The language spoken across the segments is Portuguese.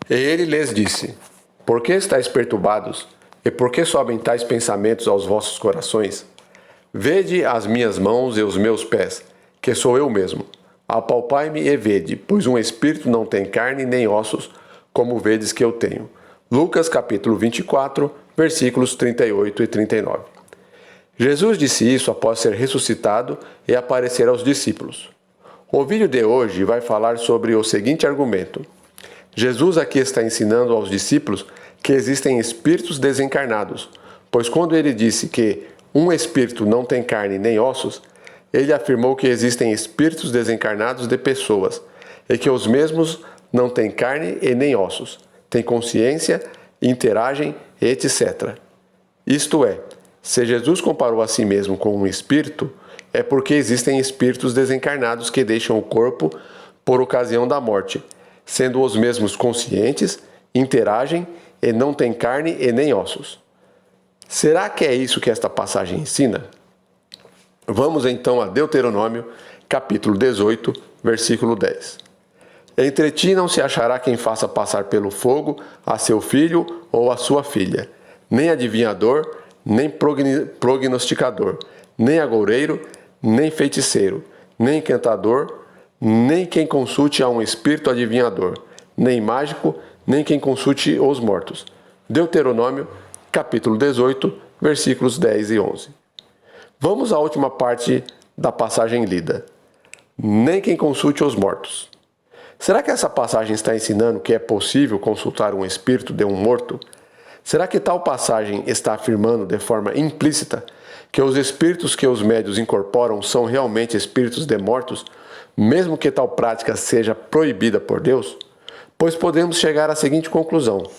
E ele lhes disse: Por que estáis perturbados? E por que sobem tais pensamentos aos vossos corações? Vede as minhas mãos e os meus pés, que sou eu mesmo. Apalpai-me e vede, pois um espírito não tem carne nem ossos, como vedes que eu tenho. Lucas capítulo 24, versículos 38 e 39. Jesus disse isso após ser ressuscitado e aparecer aos discípulos. O vídeo de hoje vai falar sobre o seguinte argumento. Jesus aqui está ensinando aos discípulos que existem espíritos desencarnados, pois quando ele disse que um espírito não tem carne nem ossos, ele afirmou que existem espíritos desencarnados de pessoas e que os mesmos não têm carne e nem ossos, têm consciência, interagem, etc. Isto é, se Jesus comparou a si mesmo com um espírito, é porque existem espíritos desencarnados que deixam o corpo por ocasião da morte, sendo os mesmos conscientes, interagem e não têm carne e nem ossos. Será que é isso que esta passagem ensina? Vamos então a Deuteronômio, capítulo 18, versículo 10. Entre ti não se achará quem faça passar pelo fogo a seu filho ou a sua filha, nem adivinhador, nem prognosticador, nem agoureiro, nem feiticeiro, nem encantador, nem quem consulte a um espírito adivinhador, nem mágico, nem quem consulte os mortos. Deuteronômio, capítulo 18, versículos 10 e 11. Vamos à última parte da passagem lida. Nem quem consulte os mortos. Será que essa passagem está ensinando que é possível consultar um espírito de um morto? Será que tal passagem está afirmando de forma implícita que os espíritos que os médiuns incorporam são realmente espíritos de mortos, mesmo que tal prática seja proibida por Deus? Pois podemos chegar à seguinte conclusão.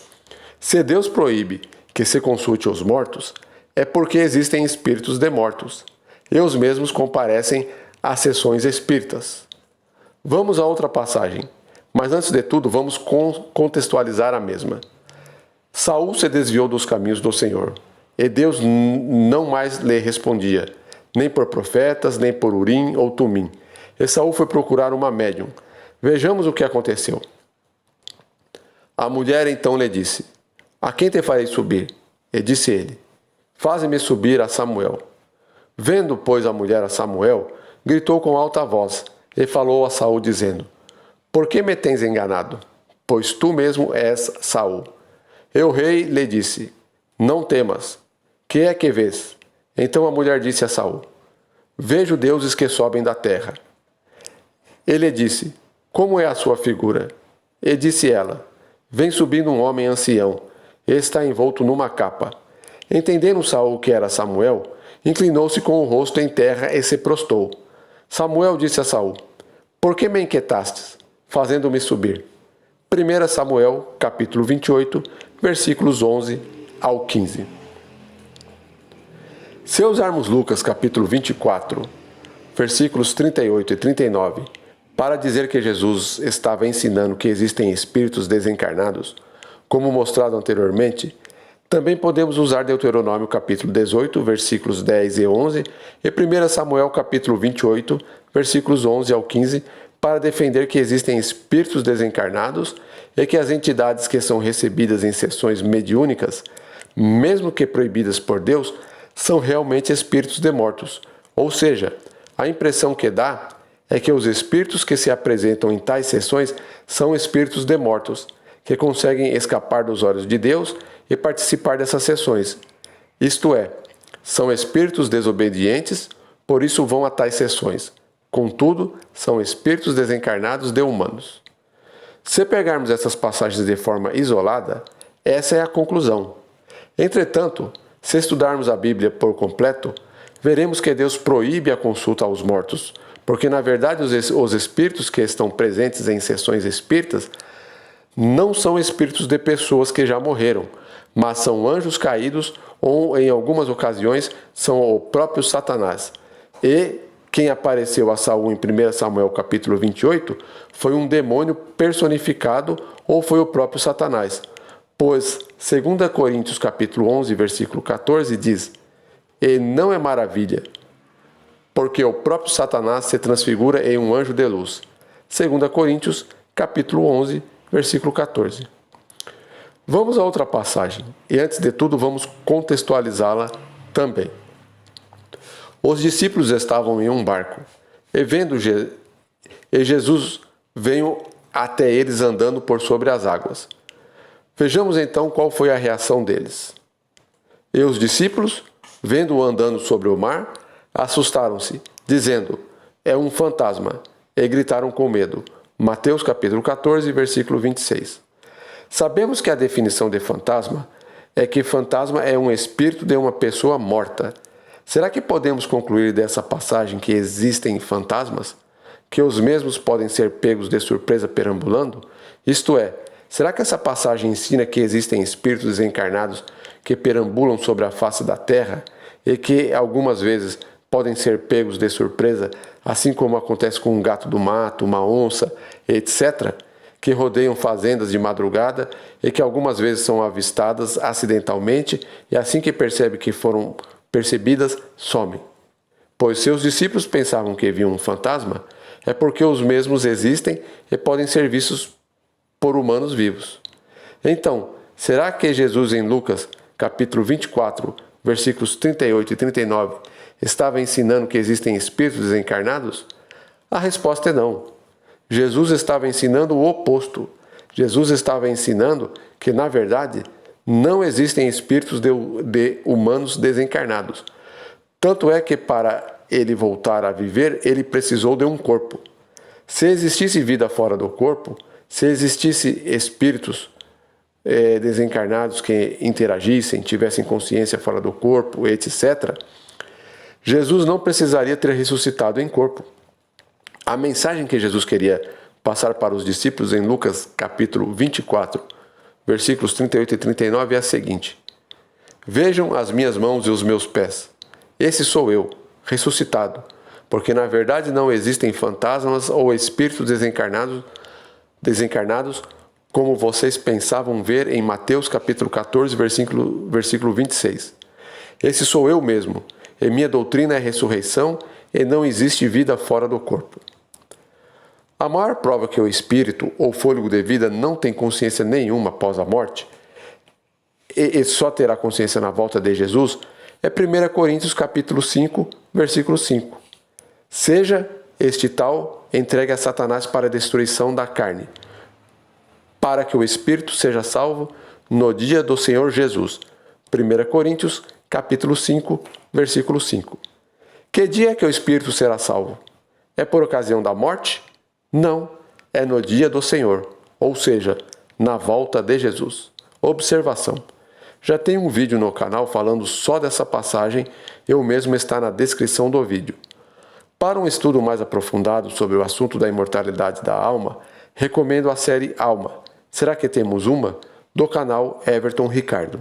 Se Deus proíbe que se consulte os mortos, é porque existem espíritos de mortos, e os mesmos comparecem às sessões espíritas. Vamos a outra passagem, mas antes de tudo vamos contextualizar a mesma. Saul se desviou dos caminhos do Senhor, e Deus não mais lhe respondia, nem por profetas, nem por Urim ou Tumim. E Saul foi procurar uma médium. Vejamos o que aconteceu. A mulher então lhe disse: A quem te farei subir? E disse ele: Faze-me subir a Samuel. Vendo, pois, a mulher a Samuel, gritou com alta voz, e falou a Saul, dizendo: Por que me tens enganado? Pois tu mesmo és Saul. E o rei lhe disse: Não temas. Que é que vês? Então a mulher disse a Saul: Vejo deuses que sobem da terra. Ele disse: Como é a sua figura? E disse ela: Vem subindo um homem ancião, e está envolto numa capa. Entendendo Saul que era Samuel, inclinou-se com o rosto em terra e se prostrou. Samuel disse a Saul: Por que me inquietastes, fazendo-me subir? 1 Samuel, capítulo 28, versículos 11 ao 15. Se usarmos Lucas, capítulo 24, versículos 38 e 39, para dizer que Jesus estava ensinando que existem espíritos desencarnados, como mostrado anteriormente, também podemos usar Deuteronômio capítulo 18, versículos 10 e 11 e 1 Samuel capítulo 28, versículos 11 ao 15, para defender que existem espíritos desencarnados e que as entidades que são recebidas em sessões mediúnicas, mesmo que proibidas por Deus, são realmente espíritos de mortos. Ou seja, a impressão que dá é que os espíritos que se apresentam em tais sessões são espíritos de mortos, que conseguem escapar dos olhos de Deus e participar dessas sessões. Isto é, são espíritos desobedientes, por isso vão a tais sessões. Contudo, são espíritos desencarnados de humanos. Se pegarmos essas passagens de forma isolada, essa é a conclusão. Entretanto, se estudarmos a Bíblia por completo, veremos que Deus proíbe a consulta aos mortos, porque na verdade os espíritos que estão presentes em sessões espíritas não são espíritos de pessoas que já morreram, mas são anjos caídos ou, em algumas ocasiões, são o próprio Satanás. E quem apareceu a Saul em 1 Samuel capítulo 28 foi um demônio personificado ou foi o próprio Satanás. Pois 2 Coríntios capítulo 11, versículo 14 diz: E não é maravilha, porque o próprio Satanás se transfigura em um anjo de luz. 2 Coríntios capítulo 11, versículo 14. Vamos a outra passagem, e antes de tudo vamos contextualizá-la também. Os discípulos estavam em um barco, e Jesus veio até eles andando por sobre as águas. Vejamos então qual foi a reação deles. E os discípulos, vendo-o andando sobre o mar, assustaram-se, dizendo: é um fantasma, e gritaram com medo. Mateus capítulo 14, versículo 26. Sabemos que a definição de fantasma é que fantasma é um espírito de uma pessoa morta. Será que podemos concluir dessa passagem que existem fantasmas? Que os mesmos podem ser pegos de surpresa perambulando? Isto é, será que essa passagem ensina que existem espíritos desencarnados que perambulam sobre a face da terra e que algumas vezes podem ser pegos de surpresa, assim como acontece com um gato do mato, uma onça, etc., que rodeiam fazendas de madrugada e que algumas vezes são avistadas acidentalmente e assim que percebe que foram percebidas, somem? Pois seus discípulos pensavam que viam um fantasma, é porque os mesmos existem e podem ser vistos por humanos vivos. Então, será que Jesus em Lucas, capítulo 24, versículos 38 e 39, estava ensinando que existem espíritos desencarnados? A resposta é não. Jesus estava ensinando o oposto. Jesus estava ensinando que, na verdade, não existem espíritos de humanos desencarnados. Tanto é que, para ele voltar a viver, ele precisou de um corpo. Se existisse vida fora do corpo, se existisse espíritos desencarnados que interagissem, tivessem consciência fora do corpo, etc., Jesus não precisaria ter ressuscitado em corpo. A mensagem que Jesus queria passar para os discípulos em Lucas capítulo 24, versículos 38 e 39 é a seguinte: vejam as minhas mãos e os meus pés. Esse sou eu, ressuscitado, porque na verdade não existem fantasmas ou espíritos desencarnados como vocês pensavam ver em Mateus capítulo 14, versículo 26. Esse sou eu mesmo, e minha doutrina é ressurreição e não existe vida fora do corpo. A maior prova que o espírito ou fôlego de vida não tem consciência nenhuma após a morte e só terá consciência na volta de Jesus é 1 Coríntios capítulo 5, versículo 5. Seja este tal entregue a Satanás para a destruição da carne, para que o espírito seja salvo no dia do Senhor Jesus. 1 Coríntios capítulo 5, versículo 5. Que dia é que o espírito será salvo? É por ocasião da morte? Não, é no dia do Senhor, ou seja, na volta de Jesus. Observação: já tem um vídeo no canal falando só dessa passagem e o mesmo está na descrição do vídeo. Para um estudo mais aprofundado sobre o assunto da imortalidade da alma, recomendo a série Alma. Será que temos uma? Do canal Everton Ricardo.